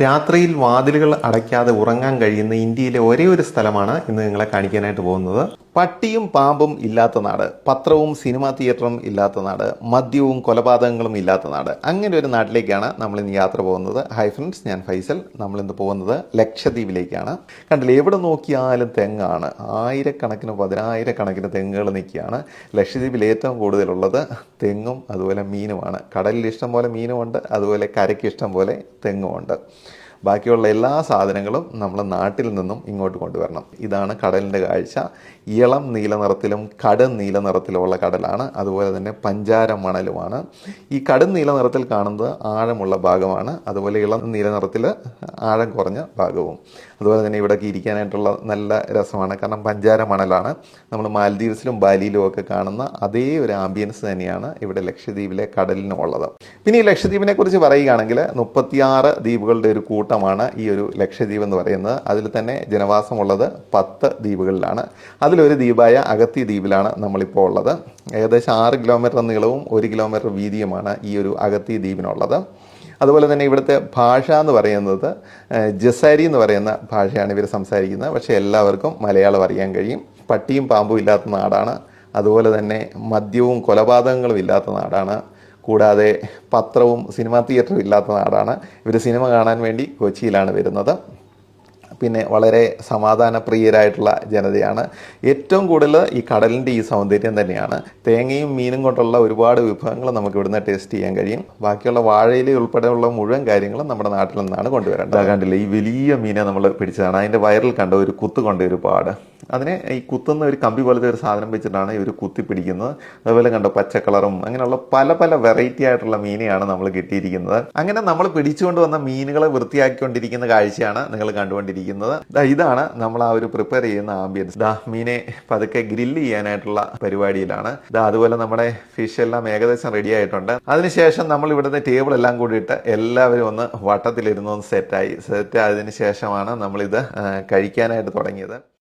രാത്രിയിൽ വാതിലുകൾ അടയ്ക്കാതെ ഉറങ്ങാൻ കഴിയുന്ന ഇന്ത്യയിലെ ഒരേ ഒരു സ്ഥലമാണ് ഇന്ന് നിങ്ങളെ കാണിക്കാനായിട്ട് പോകുന്നത്. പട്ടിയും പാമ്പും ഇല്ലാത്ത നാട്, പത്രവും സിനിമാ തിയേറ്ററും ഇല്ലാത്ത നാട്, മദ്യവും കൊലപാതകങ്ങളും ഇല്ലാത്ത നാട്. അങ്ങനെ ഒരു നാട്ടിലേക്കാണ് നമ്മൾ ഇന്ന് യാത്ര പോകുന്നത്. ഹായ് ഫ്രണ്ട്സ്, ഞാൻ ഫൈസൽ. നമ്മളിന്ന് പോകുന്നത് ലക്ഷദ്വീപിലേക്കാണ്. കണ്ടില്ലേ, എവിടെ നോക്കിയാലും തെങ്ങാണ്. ആയിരക്കണക്കിന് പതിനായിരക്കണക്കിന് തെങ്ങുകൾ നിൽക്കുകയാണ്. ലക്ഷദ്വീപിൽ ഏറ്റവും കൂടുതലുള്ളത് തെങ്ങും അതുപോലെ മീനുമാണ്. കടലിൽ ഇഷ്ടം പോലെ മീനുമുണ്ട്, അതുപോലെ കരയ്ക്ക് ഇഷ്ടം പോലെ തെങ്ങുമുണ്ട്. ബാക്കിയുള്ള എല്ലാ സാധനങ്ങളും നമ്മൾ നാട്ടിൽ നിന്നും ഇങ്ങോട്ട് കൊണ്ടുവരണം. ഇതാണ് കടലിൻ്റെ കാഴ്ച. ഇളം നീല നിറത്തിലും കടും നീല നിറത്തിലുമുള്ള കടലാണ്. അതുപോലെ തന്നെ പഞ്ചാര മണലുമാണ്. ഈ കടും നീല നിറത്തിൽ കാണുന്നത് ആഴമുള്ള ഭാഗമാണ്. അതുപോലെ ഇളം നീല നിറത്തിൽ ആഴം കുറഞ്ഞ ഭാഗവും. അതുപോലെ തന്നെ ഇവിടേക്ക് ഇരിക്കാനായിട്ടുള്ള നല്ല രസമാണ്. കാരണം പഞ്ചാര മണലാണ്. നമ്മൾ മാലദ്വീപ്സിലും ബാലിയിലും ഒക്കെ കാണുന്ന അതേ ഒരു ആംബിയൻസ് തന്നെയാണ് ഇവിടെ ലക്ഷദ്വീപിലെ കടലിനുള്ളത്. പിന്നെ ഈ ലക്ഷദ്വീപിനെ കുറിച്ച് പറയുകയാണെങ്കിൽ 36 ദ്വീപുകളുടെ ഒരു കൂട്ടമാണ് ഈ ഒരു ലക്ഷദ്വീപ് എന്ന് പറയുന്നത്. അതിൽ തന്നെ ജനവാസമുള്ളത് 10 ദ്വീപുകളിലാണ്. അതിലൊരു ദ്വീപായ അഗത്തി ദ്വീപിലാണ് നമ്മളിപ്പോൾ ഉള്ളത്. ഏകദേശം 6 കിലോമീറ്റർ നീളവും 1 കിലോമീറ്റർ വീതിയുമാണ് ഈ ഒരു അഗത്തി ദ്വീപിനുള്ളത്. അതുപോലെ തന്നെ ഇവിടുത്തെ ഭാഷ എന്ന് പറയുന്നത് ജസാരി എന്ന് പറയുന്ന ഭാഷയാണ് ഇവർ സംസാരിക്കുന്നത്. പക്ഷേ എല്ലാവർക്കും മലയാളം അറിയാൻ കഴിയും. പട്ടിയും പാമ്പും ഇല്ലാത്ത നാടാണ്. അതുപോലെ തന്നെ മദ്യവും കൊലപാതകങ്ങളും ഇല്ലാത്ത നാടാണ്. കൂടാതെ പത്രവും സിനിമാ തിയേറ്ററും ഇല്ലാത്ത നാടാണ്. ഇവർ സിനിമ കാണാൻ വേണ്ടി കൊച്ചിയിലാണ് വരുന്നത്. പിന്നെ വളരെ സമാധാനപ്രിയരായിട്ടുള്ള ജനതയാണ്. ഏറ്റവും കൂടുതൽ ഈ കടലിൻ്റെ ഈ സൗന്ദര്യം തന്നെയാണ്. തേങ്ങയും മീനും കൊണ്ടുള്ള ഒരുപാട് വിഭവങ്ങൾ നമുക്ക് ഇവിടുന്ന് ടേസ്റ്റ് ചെയ്യാൻ കഴിയും. ബാക്കിയുള്ള വാഴയില ഉൾപ്പെടെയുള്ള മുഴുവൻ കാര്യങ്ങളും നമ്മുടെ നാട്ടിൽ നിന്നാണ് കൊണ്ടുവരേണ്ടത്. കണ്ടില്ല, ഈ വലിയ മീനെ നമ്മൾ പിടിച്ചതാണ്. അതിൻ്റെ വയറിൽ കണ്ട ഒരു കുത്ത് കൊണ്ട് ഒരുപാട് അതിനെ ഈ കുത്തുന്ന ഒരു കമ്പി പോലത്തെ ഒരു സാധനം വെച്ചിട്ടാണ് ഇവർ കുത്തി പിടിക്കുന്നത്. അതുപോലെ കണ്ടോ പച്ച കളറും അങ്ങനെയുള്ള പല പല വെറൈറ്റി ആയിട്ടുള്ള മീനെയാണ് നമ്മൾ കിട്ടിയിരിക്കുന്നത്. അങ്ങനെ നമ്മൾ പിടിച്ചുകൊണ്ട് വന്ന മീനുകളെ വൃത്തിയാക്കിക്കൊണ്ടിരിക്കുന്ന കാഴ്ചയാണ് നിങ്ങൾ കണ്ടുകൊണ്ടിരിക്കുന്നത്. ഇതാണ് നമ്മൾ ആ ഒരു പ്രിപ്പയർ ചെയ്യുന്ന ആംബിയൻസ്. മീനെ പതുക്കെ ഗ്രില്ല് ചെയ്യാനായിട്ടുള്ള പരിപാടിയിലാണ്. അതുപോലെ നമ്മുടെ ഫിഷ് എല്ലാം ഏകദേശം റെഡി ആയിട്ടുണ്ട്. അതിനുശേഷം നമ്മൾ ഇവിടുത്തെ ടേബിൾ എല്ലാം കൂടിയിട്ട് എല്ലാവരും ഒന്ന് വട്ടത്തിലിരുന്ന് സെറ്റ് ആയതിനു ശേഷമാണ് നമ്മളിത് കഴിക്കാനായിട്ട് തുടങ്ങിയത്.